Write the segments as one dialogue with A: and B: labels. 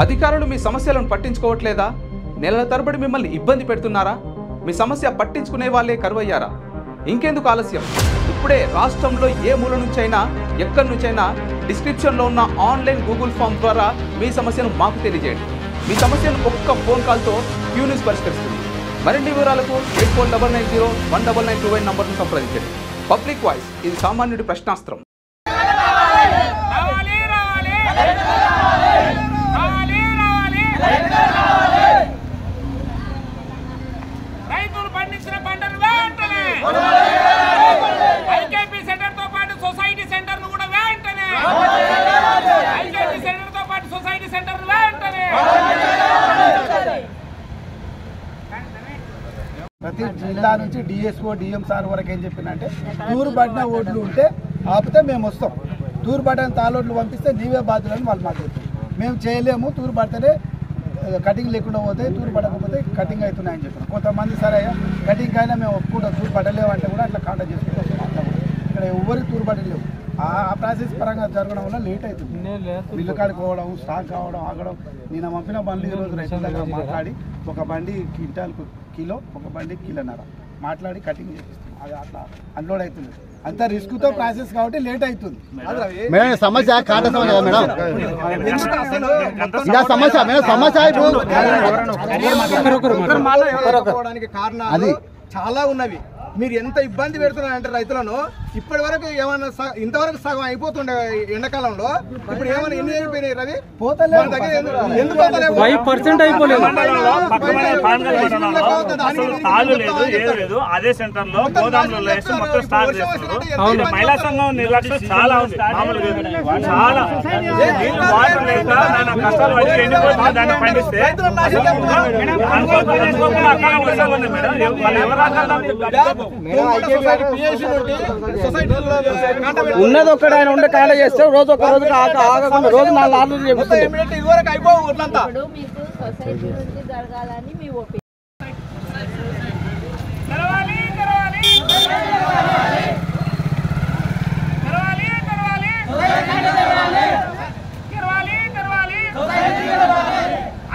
A: అధికారులు మీ సమస్యలను పట్టించుకోవట్లేదా? నెలల తరబడి మిమ్మల్ని ఇబ్బంది పెడుతున్నారా? మీ సమస్య పట్టించుకునే వాళ్ళే కరువయ్యారా? ఇంకెందుకు ఆలస్యం? ఇప్పుడే రాష్ట్రంలో ఏ మూల నుంచైనా ఎక్కడి నుంచైనా డిస్క్రిప్షన్లో ఉన్న ఆన్లైన్ గూగుల్ ఫామ్ ద్వారా మీ సమస్యను మాకు తెలియజేయండి. మీ సమస్యను ఒక్క ఫోన్ కాల్తో క్యూ న్యూస్ పరిష్కరిస్తుంది. మరిన్ని వివరాలకు 8490199929 నంబర్ను సంప్రదించండి. పబ్లిక్ వాయిస్, ఇది సామాన్యుడి ప్రశ్నాస్త్రం.
B: రైతులు పండించిన పంటను వెంటనే ఐకేపీ సెంటర్ తో పాటు సొసైటీ సెంటర్ ను కూడా వెంటనే ఐకేపీ సెంటర్ తో పాటు సొసైటీ సెంటర్ ను వెంటనే
C: ప్రతి జిల్లా నుంచి డిఎస్ఓ డిఎం సార్ వరకు ఏం చెప్పిందంటే తూరు పడిన ఓట్లు ఉంటే ఆపితే మేము వస్తాం, తూరు పడిన తాలోట్లు పంపిస్తే నీవే బాధ్యులని వాళ్ళు మాకు చెప్తారు. మేము చేయలేము, తూరు పడితేనే కటింగ్ లేకుండా పోతే, తూరు పడకపోతే కటింగ్ అవుతున్నాయని చెప్పారు. కొంతమంది సరే కటింగ్ అయినా మేము ఒప్పుకుంటాం, తూరు పడలేము అంటే కూడా అట్లా కాంటాక్ట్ చేసుకుంటాం. ఇక్కడ ఎవరికి తూరు పడలేవు. ఆ ప్రాసెస్ పరంగా జరగడం వల్ల లేట్ అవుతుంది. బిల్లు కాడికి పోవడం, స్టాక్ కావడం, ఆగడం. నేను పంపిన బండ్లు ఈరోజు రైతుల దగ్గర మాట్లాడి ఒక బండి క్వింటాల్కు కిలో, ఒక బండి కిలోన్నర మాట్లాడి కటింగ్ చేపిస్తాం. అది అట్లా అన్లోడ్ అవుతుంది. అంత రిస్క్తో ప్రాసెస్ కాబట్టి లేట్ అవుతుంది.
D: మేడం సమస్య కాట సమస్య మేడం, సమస్య మేడం, సమస్య
C: కారణాలు చాలా ఉన్నవి. మీరు ఎంత ఇబ్బంది పెడుతున్నారంటే రైతులను ఇప్పటి వరకు ఏమన్నా ఇంతవరకు సగం అయిపోతుండే ఎండాకాలంలో, ఇప్పుడు ఏమైనా ఎన్ని అయిపోయినాయి రవి?
E: అదే సెంటర్ లో గోదాములలో వేసి మొత్తం స్టాక్ చేస్తున్నారు. మహిళా సంఘం నిర్లక్ష్యం చాలా ఉంది. చాలా వాటర్ లేక కష్టాలు పడి ఎండిపోతున్న దాన్ని పండిస్తే
C: ఉన్నది ఒక్కడ ఆయన ఉండే కాయలు చేస్తే రోజు ఒక రోజు ఆగకుండా రోజు 4 ఆర్డర్లు చేపిస్తాయి. ఇదివరకు అయిపోవు ఊర్లంతా.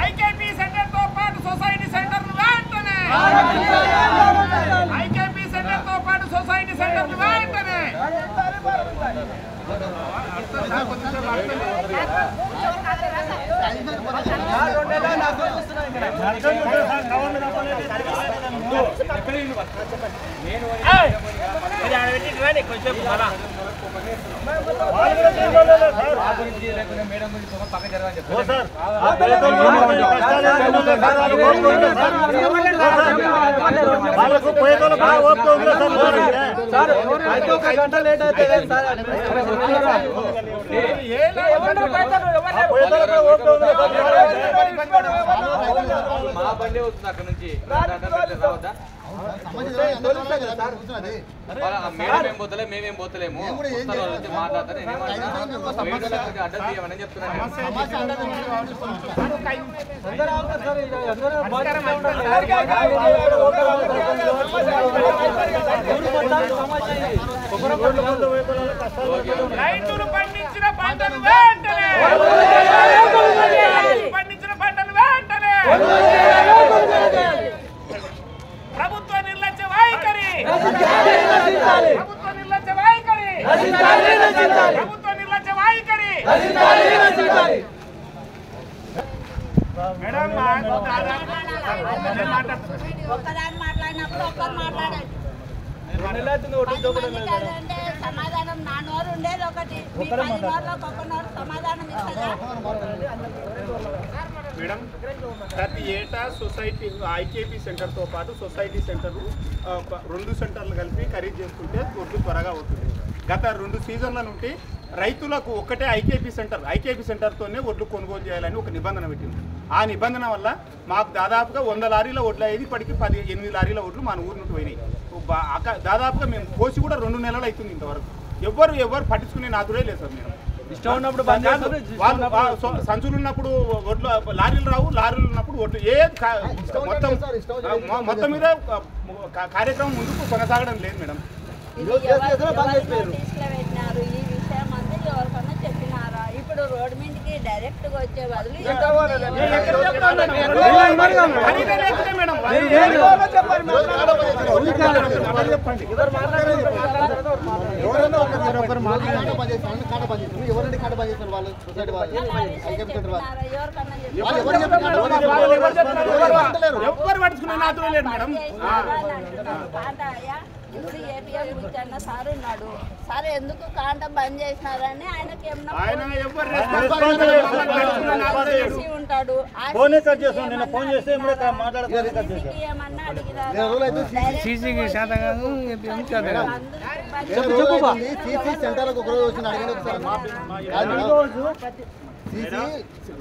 B: ఐకేపీ సెంటర్ తో పాటు సొసైటీ సెంటర్ వెంటనే ఐకేపీ సెంటర్ తో పాటు సొసైటీ సెంటర్ వెంటనే
C: గంట లేట్ అవుతుంది
F: మా బండి వస్తుంది అక్కడ నుంచి మేడం ఏం పోతలే, మేమేం పోతలేము. మాట్లాడతారు అడ్రస్ ఇవ్వమని చెప్తున్నాను.
B: రైతులు పండించిన పంటను వెంటనే పండించిన పంటను వెంటనే ప్రభుత్వ నిర్లక్ష్య వైఖరి, ప్రభుత్వ నిర్లక్ష్య వైఖరి, ప్రభుత్వ నిర్లక్ష్య వైఖరి. మేడం
G: ఒక్కదాన్ని మాట్లాడినప్పుడు ఒక్కరు మాట్లాడండి. సమాధానం నా నోరు ఉండేది ఒకటి, మీ 10 నోరులకు ఒక్క నోరు సమాధానం ఇస్తుందా?
E: మేడం ప్రతి ఏటా సొసైటీ ఐకేపీ సెంటర్తో పాటు సొసైటీ సెంటర్ 2 సెంటర్లు కలిపి ఖరీదు చేసుకుంటే ఒడ్లు త్వరగా అవుతుంది. గత 2 సీజన్ల నుండి రైతులకు ఒక్కటే ఐకేపీ సెంటర్తోనే ఒడ్లు కొనుగోలు చేయాలని ఒక నిబంధన పెట్టింది. ఆ నిబంధన వల్ల మాకు దాదాపుగా 100 లారీల ఒడ్లు అయ్యేది, ఇప్పటికి 8 లారీల ఒడ్లు మన ఊరి నుండి పోయినాయి. దాదాపుగా మేము కోసి కూడా 2 నెలలు అవుతుంది. ఇంతవరకు ఎవరు పట్టించుకునే నాదుడే లేదు సార్. మేము ఇష్టం ఉన్నప్పుడు సంచులు ఉన్నప్పుడు ఒడ్లు లారీలు రావు, లారీలు ఉన్నప్పుడు ఒడ్లు మొత్తం మీద కార్యక్రమం ముందుకు కొనసాగడం లేదు మేడం.
G: తీసుకువెట్టినారు ఈ విషయం అంతా ఎవరికన్నా చెప్పినారా? ఇప్పుడు రోడ్డు మీదకి డైరెక్ట్ డైరెక్ట్ గా వచ్చే బదులు సార్ ఉన్నాడు. సార్ ఎందుకు కాంటం బంద్ చేసినారని ఆయనకి ఉంటాడు. ఏమన్నా అడిగినారు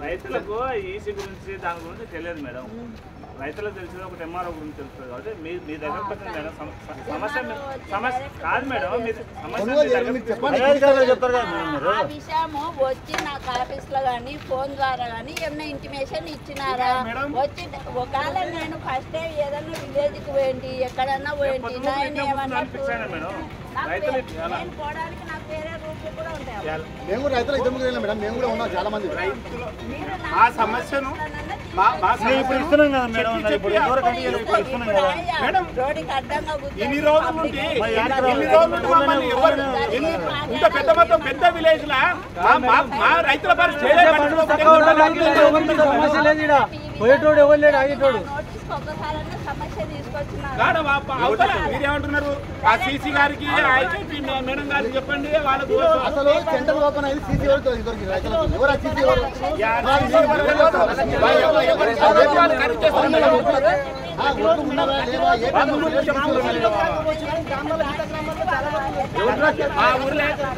H: రైతులకు ఈసీ గురించి దాని గురించి తెలియదు మేడం. రైతులకు తెలిసిన ఒకటి ఎంఆర్ఓ గురించి తెలుస్తుంది కాబట్టి మీ దగ్గర మేడం సమస్య కాదు మేడం. మీరు
G: ఆ విషయము వచ్చి నాకు ఆఫీస్ లో కానీ ఫోన్ ద్వారా కానీ ఏమైనా ఇంటిమేషన్ ఇచ్చినారా? వచ్చి ఒకవేళ నేను ఫస్ట్ ఏదన్నా విలేజ్ కి పోయింది ఎక్కడన్నా పోయింది నేను పోవడానికి నాకు వేరే రూట్లు కూడా ఉంటాయి.
D: మేము రైతులు ఇద్దరు ముగ్గురు మేడం, మేము కూడా ఉన్నాం చాలా మంది.
E: ఆ సమస్యను ఇన్ని రోజుల నుండి ఇంత పెద్ద మొత్తం పెద్ద విలేజ్ లా మా రైతుల పరిస్థితి మీరేమంటున్నారు? ఆ సీసీ గారికి ఐకేపీ మేడం గారికి చెప్పండి. వాళ్ళకు
D: అసలు సెంటర్ ఓపెన్ అయింది సీసీ రైతులకు ఎవరు సీసీ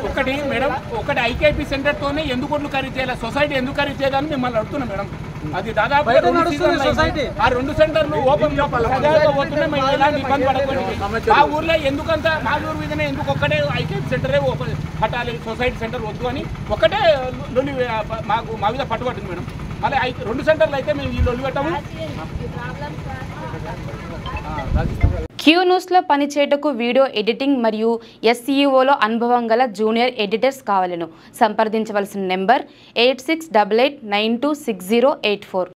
B: ఒకటి మేడం, ఒకటి ఐకేపీ సెంటర్ తోనే ఎందుకు ఒడ్లు ఖరీదు చేయాలి, సొసైటీ ఎందుకు ఖరీదు చేయాలని మిమ్మల్ని అడుగుతున్నాం మేడం. అది దాదాపు ఆ 2 సెంటర్లు ఓపెన్ పోతున్నాయి. మేము ఎలాంటి ఇబ్బంది పడకూడదు. ఆ ఊర్లో ఎందుకంత మా ఊరు మీదనే ఎందుకు ఒక్కటే ఐకేపీ సెంటరే ఓపెన్ కట్టాలి, సొసైటీ సెంటర్ వద్దు అని ఒకటే లొల్లి మాకు మా మీద పట్టుబట్టింది మేడం. మళ్ళీ 2 సెంటర్లు అయితే మేము ఈ లొల్లి పెట్టాము.
I: క్యూ న్యూస్లో పనిచేయటకు వీడియో ఎడిటింగ్ మరియు SEOలో అనుభవం గల జూనియర్ ఎడిటర్స్ కావాలను సంప్రదించవలసిన నెంబర్ 8688926084.